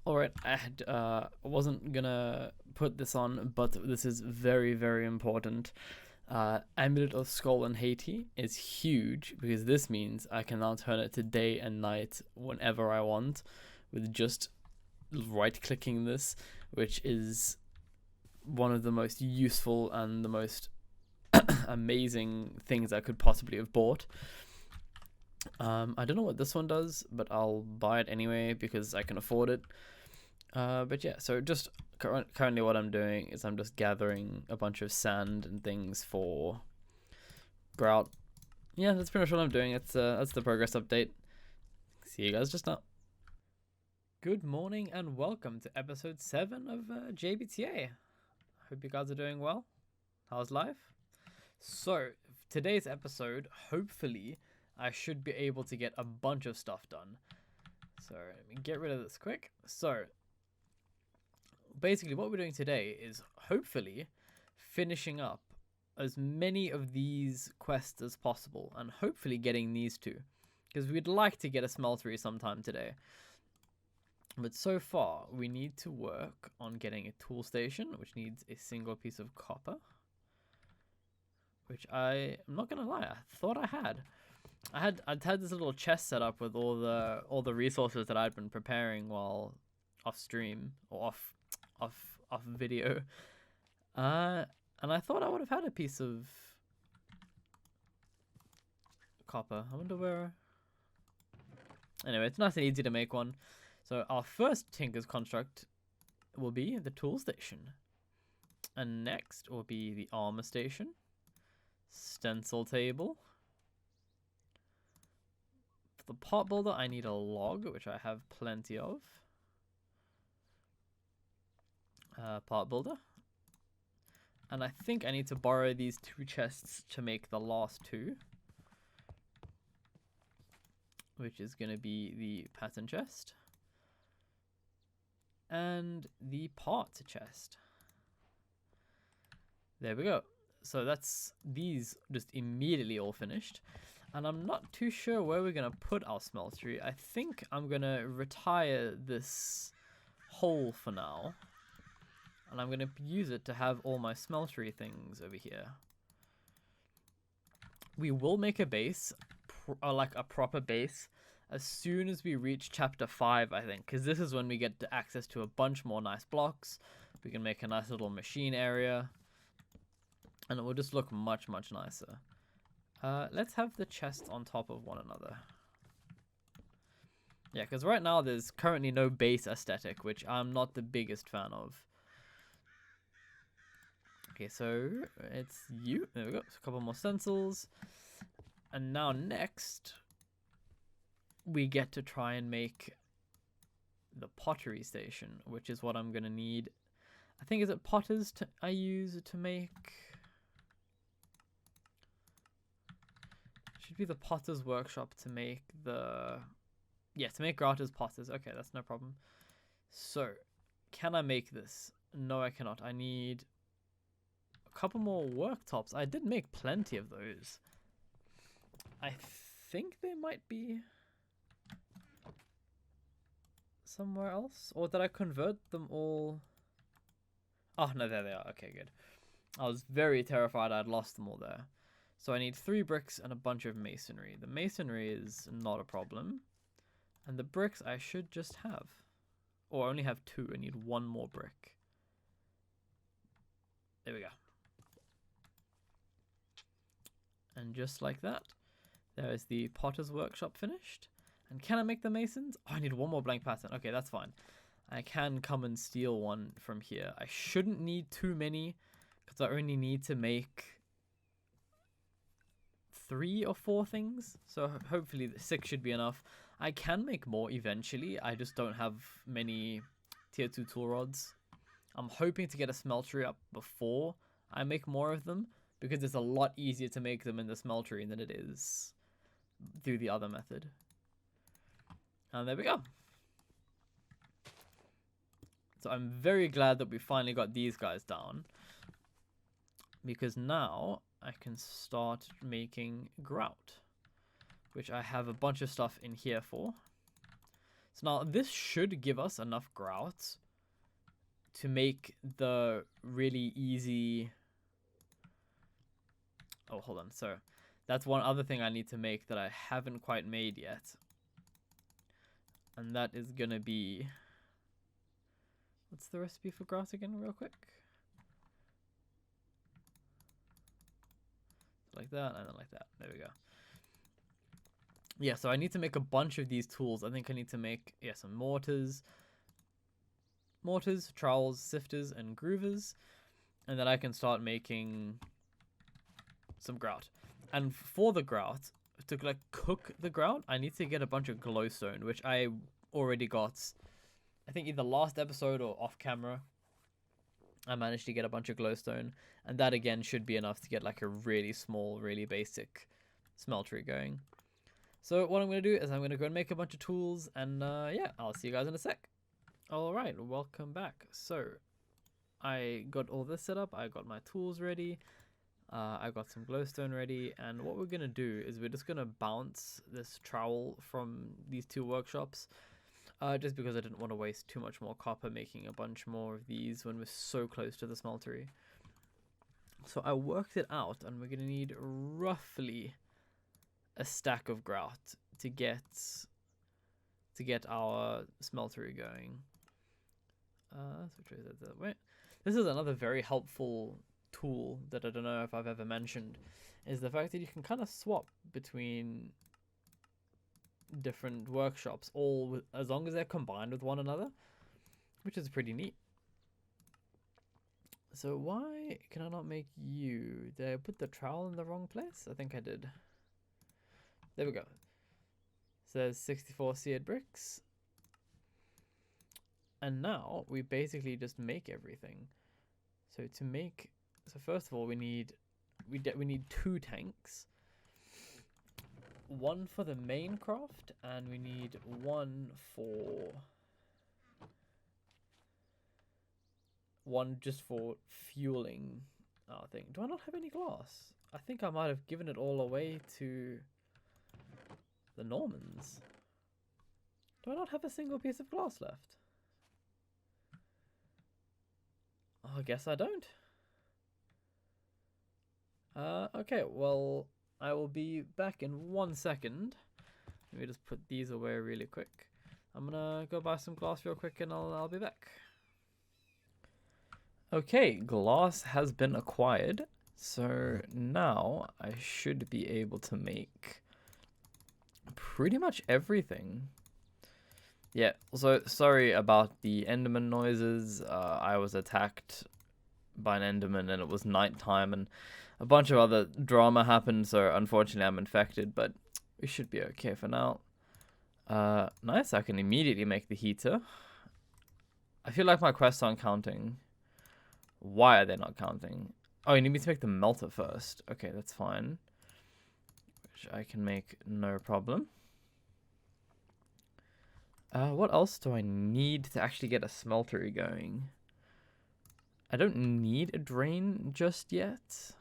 Alright, I wasn't gonna put this on, but this is very, very important. Amulet of Skull and Haiti is huge because this means I can now turn it to day and night whenever I want with just right clicking this, which is one of the most useful and the most amazing things I could possibly have bought. I don't know what this one does, but I'll buy it anyway because I can afford it. But yeah, so just currently what I'm doing is I'm just gathering a bunch of sand and things for grout. Yeah, that's pretty much what I'm doing. That's the progress update. See you guys just now. Good morning and welcome to episode 7 of J.B.T.A. Hope you guys are doing well. How's life? So, today's episode, hopefully, I should be able to get a bunch of stuff done. So, let me get rid of this quick. So, basically what we're doing today is hopefully finishing up as many of these quests as possible and hopefully getting these two, because we'd like to get a smeltery sometime today. But so far we need to work on getting a tool station, which needs a single piece of copper, which I'm not gonna lie, I thought I'd had this little chest set up with all the resources that I'd been preparing while off stream or off video, and I thought I would have had a piece of copper. I wonder where. Anyway, it's nice and easy to make one. So our first Tinker's construct will be the tool station, and next will be the armor station, stencil table. For the pot builder, I need a log, which I have plenty of. Pot builder. And I think I need to borrow these 2 chests to make the last 2. Which is going to be the pattern chest. And the part chest. There we go. So that's these just immediately all finished. And I'm not too sure where we're going to put our smeltery. I think I'm going to retire this hole for now. And I'm going to use it to have all my smeltery things over here. We will make a base, like a proper base, as soon as we reach chapter 5, I think. Because this is when we get access to a bunch more nice blocks. We can make a nice little machine area. And it will just look much, much nicer. Let's have the chests on top of one another. Yeah, because right now there's currently no base aesthetic, which I'm not the biggest fan of. Okay, so it's you. There we go. A couple more stencils. And now next, we get to try and make the pottery station, which is what I'm going to need. I think, is it potters I use to make... Should be the potter's workshop to make the... Yeah, to make Grata's potters. Okay, that's no problem. So, can I make this? No, I cannot. I need a couple more worktops. I did make plenty of those. I think they might be somewhere else. Or did I convert them all? Oh, no, there they are. Okay, good. I was very terrified I'd lost them all there. So I need 3 bricks and a bunch of masonry. The masonry is not a problem. And the bricks I should just have. Or only have 2. I need 1 more brick. There we go. And just like that, there is the potter's workshop finished. And can I make the masons? Oh, I need 1 more blank pattern. Okay, that's fine. I can come and steal one from here. I shouldn't need too many, because I only need to make 3 or 4 things. So hopefully 6 should be enough. I can make more eventually. I just don't have many tier 2 tool rods. I'm hoping to get a smeltery up before I make more of them, because it's a lot easier to make them in the smeltery than it is through the other method. And there we go. So I'm very glad that we finally got these guys down, because now I can start making grout, which I have a bunch of stuff in here for. So now this should give us enough grout to make the really easy... Oh, hold on. So that's one other thing I need to make that I haven't quite made yet. And that is going to be... What's the recipe for grout again, real quick? Like that, and then like that. There we go. Yeah, so I need to make a bunch of these tools. I think I need to make, yeah, some mortars, trowels, sifters, and groovers. And then I can start making some grout. And for the grout, to like cook the grout, I need to get a bunch of glowstone, which I already got, I think either last episode or off camera. I managed to get a bunch of glowstone, and that again should be enough to get like a really small, really basic smeltery going. So what I'm going to do is I'm going to go and make a bunch of tools, and yeah, I'll see you guys in a sec. Alright, welcome back. So, I got all this set up, I got my tools ready, I got some glowstone ready, and what we're going to do is we're just going to bounce this trowel from these two workshops, just because I didn't want to waste too much more copper making a bunch more of these when we're so close to the smeltery. So I worked it out, and we're going to need roughly a stack of grout to get our smeltery going. So that way. This is another very helpful tool that I don't know if I've ever mentioned, is the fact that you can kind of swap between different workshops, as long as they're combined with one another, which is pretty neat. So why can I not make you? Did I put the trowel in the wrong place? I think I did. There we go. So there's 64 seared bricks. And now we basically just make everything. So first of all we need 2 tanks. One for the main craft, and we need one just for fueling our thing. Do I not have any glass? I think I might have given it all away to the Normans. Do I not have a single piece of glass left? Oh, I guess I don't. Okay, well, I will be back in 1 second. Let me just put these away really quick. I'm gonna go buy some glass real quick and I'll be back. Okay, glass has been acquired. So now I should be able to make pretty much everything. Yeah, so sorry about the Enderman noises. I was attacked by an Enderman and it was nighttime and a bunch of other drama happened, so unfortunately I'm infected, but we should be okay for now. Nice, I can immediately make the heater. I feel like my quests aren't counting. Why are they not counting? Oh, you need me to make the melter first. Okay, that's fine. Which I can make no problem. What else do I need to actually get a smeltery going? I don't need a drain just yet.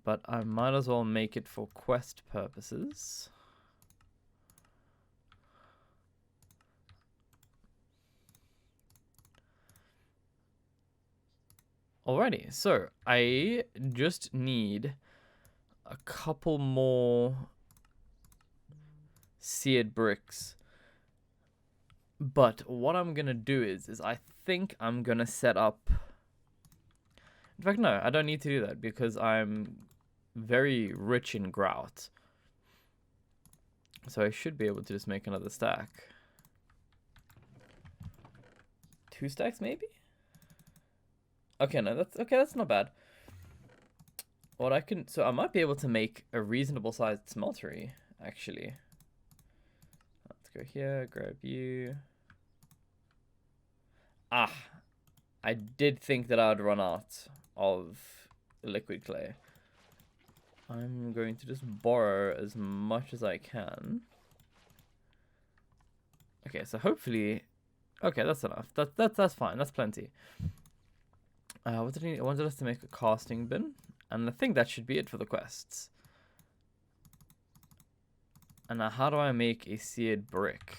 But I might as well make it for quest purposes. Alrighty, so I just need a couple more seared bricks. But what I'm gonna do is I think I'm gonna set up... In fact, no, I don't need to do that because I'm very rich in grout. So I should be able to just make another stack. 2 stacks maybe? Okay, no, that's not bad. So I might be able to make a reasonable sized smeltery, actually. Let's go here, grab you. Ah, I did think that I'd run out of liquid clay. I'm going to just borrow as much as I can. Okay, so hopefully... Okay, that's enough. That's fine. That's plenty. What did I need? I wanted us to make a casting bin. And I think that should be it for the quests. And now how do I make a seared brick?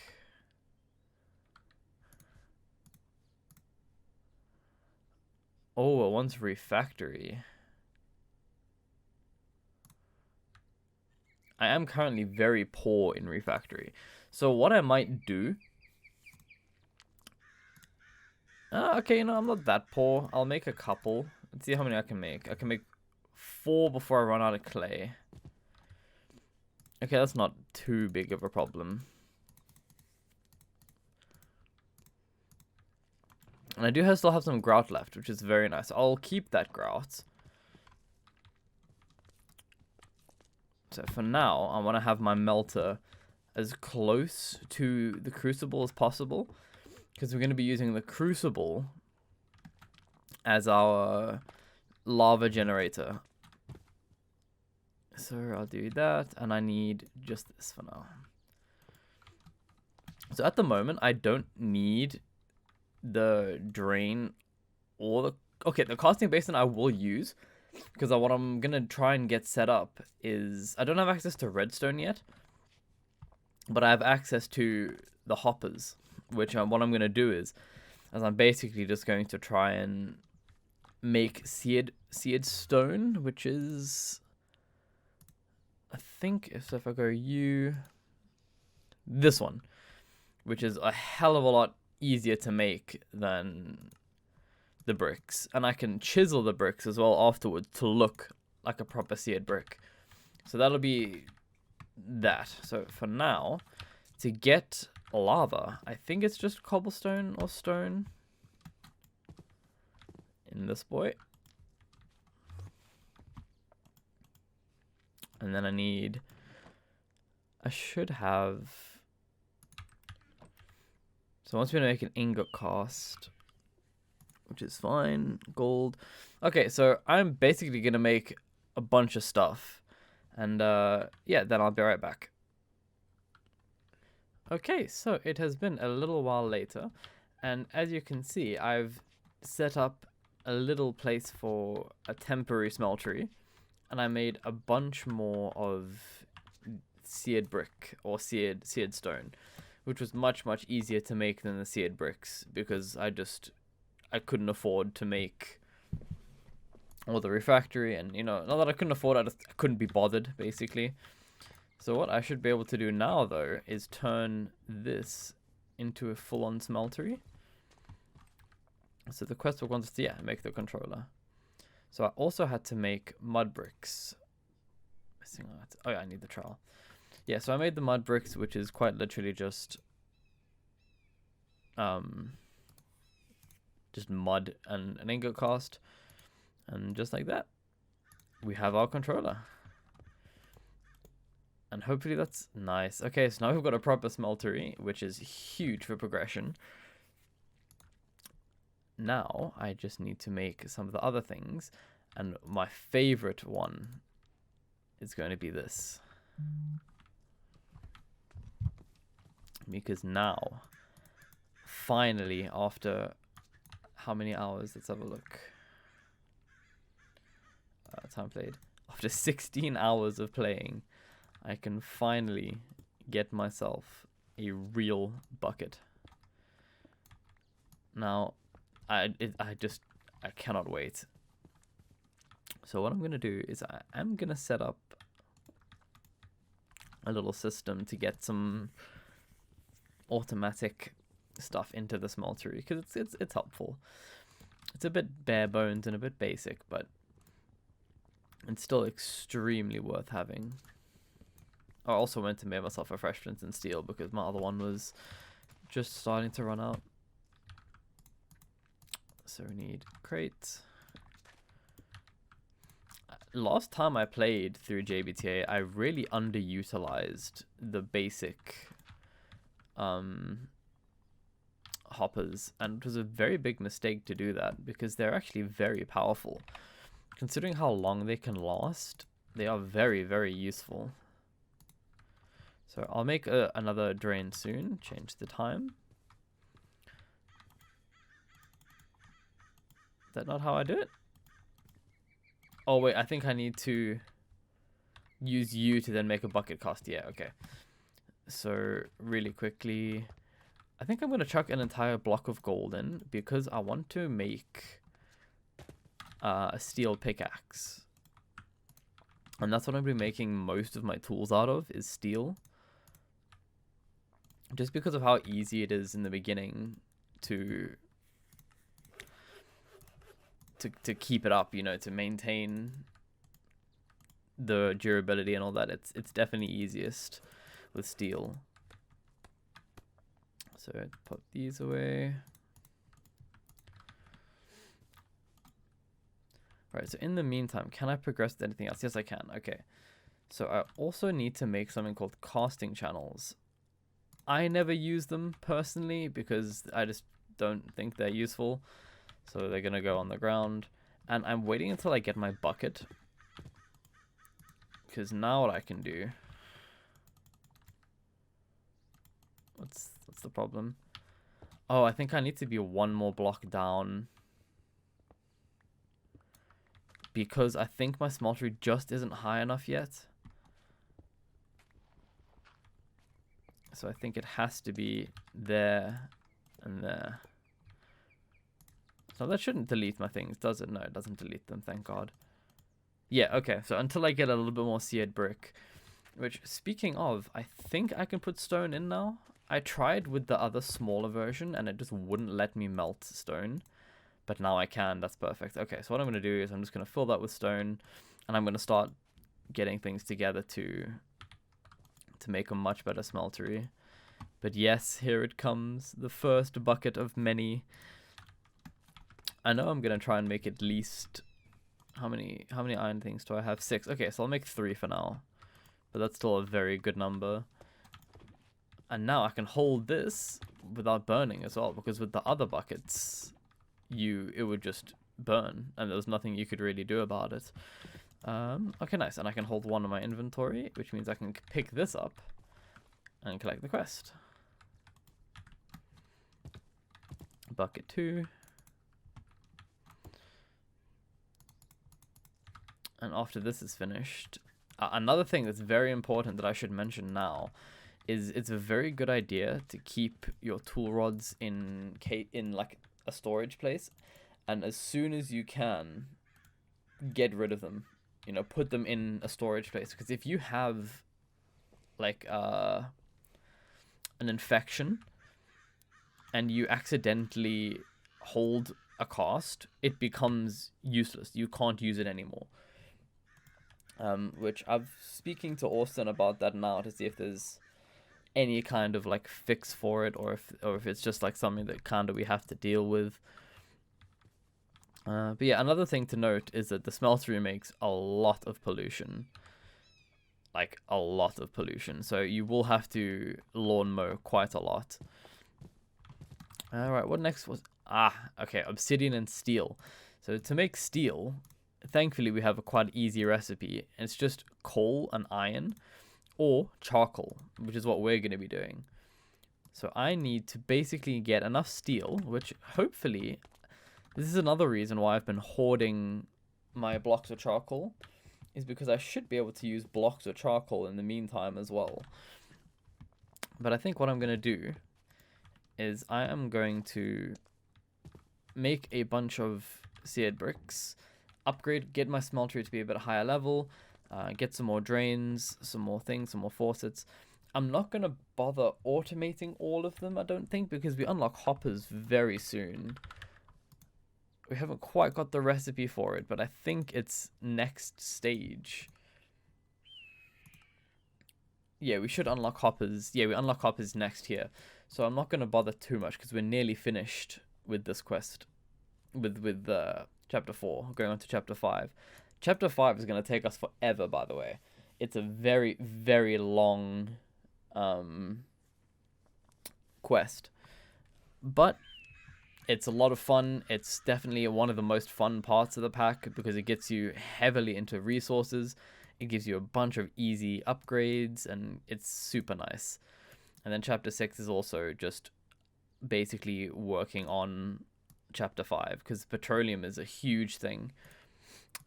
Oh, it wants refactory. I am currently very poor in refactory. So what I might do... okay, you know, I'm not that poor. I'll make a couple. Let's see how many I can make. I can make 4 before I run out of clay. Okay, that's not too big of a problem. And I do still have some grout left, which is very nice. I'll keep that grout. So for now, I want to have my melter as close to the crucible as possible, because we're going to be using the crucible as our lava generator. So I'll do that, and I need just this for now. So at the moment, I don't need the drain or the... Okay, the casting basin I will use, because what I'm going to try and get set up is... I don't have access to redstone yet, but I have access to the hoppers, which what I'm going to do is I'm basically just going to try and make seared stone, which is... I think if I go this one, which is a hell of a lot easier to make than the bricks, and I can chisel the bricks as well afterwards to look like a proper seared brick. So that'll be that. So for now, to get lava, I think it's just cobblestone or stone in this boy. And then I should have... So once we make an ingot cast, which is fine, gold. Okay, so I'm basically going to make a bunch of stuff. And yeah, then I'll be right back. Okay, so it has been a little while later. And as you can see, I've set up a little place for a temporary smeltery. And I made a bunch more of seared brick or seared stone, which was much easier to make than the seared bricks, because I couldn't afford to make all the refractory, and you know, not that I couldn't afford it, I couldn't be bothered basically. So what I should be able to do now though is turn this into a full-on smeltery. So the quest book wants us to make the controller. So I also had to make mud bricks. Oh yeah, I need the trowel. Yeah, so I made the mud bricks, which is quite literally just mud and an ingot cast. And just like that, we have our controller. And hopefully that's nice. Okay, so now we've got a proper smeltery, which is huge for progression. Now I just need to make some of the other things, and my favorite one is going to be this, because now finally, after how many hours, let's have a look, time played, after 16 hours of playing, I can finally get myself a real bucket. Now I cannot wait. So what I'm going to do is I'm going to set up a little system to get some automatic stuff into the smeltery, because it's helpful. It's a bit bare bones and a bit basic, but it's still extremely worth having. I also went to make myself a fresh flint and steel, because my other one was just starting to run out. So we need crate. Last time I played through J.B.T.A, I really underutilized the basic hoppers, and it was a very big mistake to do that, because they're actually very powerful. Considering how long they can last, they are very useful. So I'll make another drain soon, change the time. Is that not how I do it? Oh wait, I think I need to use you to then make a bucket cast. Yeah, okay. So really quickly, I think I'm going to chuck an entire block of gold in because I want to make a steel pickaxe. And that's what I'm going to be making most of my tools out of, is steel. Just because of how easy it is in the beginning to keep it up, you know, to maintain the durability and all that. It's definitely easiest with steel. So put these away. Right, so in the meantime, can I progress with anything else? Yes, I can. Okay. So I also need to make something called casting channels. I never use them personally because I just don't think they're useful. So they're going to go on the ground. And I'm waiting until I get my bucket. Because now what I can do... What's the problem? Oh, I think I need to be one more block down. Because I think my smeltery just isn't high enough yet. So I think it has to be there and there. So that shouldn't delete my things, does it? No, it doesn't delete them, thank God. Yeah, okay, so until I get a little bit more seared brick. Which, speaking of, I think I can put stone in now. I tried with the other smaller version and it just wouldn't let me melt stone. But now I can, that's perfect. Okay, so what I'm going to do is I'm just going to fill that with stone. And I'm going to start getting things together to make a much better smeltery. But yes, here it comes. The first bucket of many. I know I'm going to try and make at least... How many iron things do I have? 6. Okay, so I'll make 3 for now. But that's still a very good number. And now I can hold this without burning as well. Because with the other buckets... it would just burn and there was nothing you could really do about it. Okay, nice. And I can hold one in my inventory, which means I can pick this up and collect the quest. Bucket 2. And after this is finished, another thing that's very important that I should mention now is it's a very good idea to keep your tool rods in like a storage place, and as soon as you can, get rid of them. You know, put them in a storage place, because if you have like an infection and you accidentally hold a cast, it becomes useless. You can't use it anymore. Which I'm speaking to Austin about that now to see if there's any kind of like fix for it, or if it's just like something that kind of we have to deal with. But yeah, another thing to note is that the smeltery makes a lot of pollution. Like a lot of pollution. So you will have to lawn mow quite a lot. Alright, what next was... okay, obsidian and steel. So to make steel, thankfully we have a quite easy recipe. It's just coal and iron or charcoal, which is what we're going to be doing. So I need to basically get enough steel, which hopefully... This is another reason why I've been hoarding my blocks of charcoal, is because I should be able to use blocks of charcoal in the meantime as well. But I think what I'm going to do is I am going to make a bunch of seared bricks, get my smeltery to be a bit higher level, get some more drains, some more things, some more faucets. I'm not going to bother automating all of them, I don't think, because we unlock hoppers very soon. We haven't quite got the recipe for it, but I think it's next stage. Yeah, we should unlock hoppers. Yeah, we unlock hoppers next here. So I'm not going to bother too much because we're nearly finished with this quest. With Chapter 4, going on to Chapter 5. Chapter 5 is going to take us forever, by the way. It's a very, very long quest. But... it's a lot of fun. It's definitely one of the most fun parts of the pack because it gets you heavily into resources. It gives you a bunch of easy upgrades and it's super nice. And then Chapter 6 is also just basically working on Chapter 5 because petroleum is a huge thing.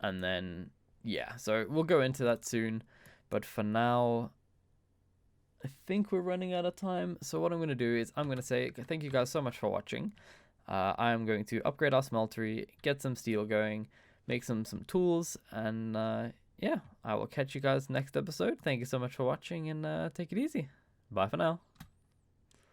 And then, yeah, so we'll go into that soon. But for now, I think we're running out of time. So what I'm going to do is I'm going to say thank you guys so much for watching. I'm going to upgrade our smeltery, get some steel going, make some tools, and yeah, I will catch you guys next episode. Thank you so much for watching, and take it easy. Bye for now.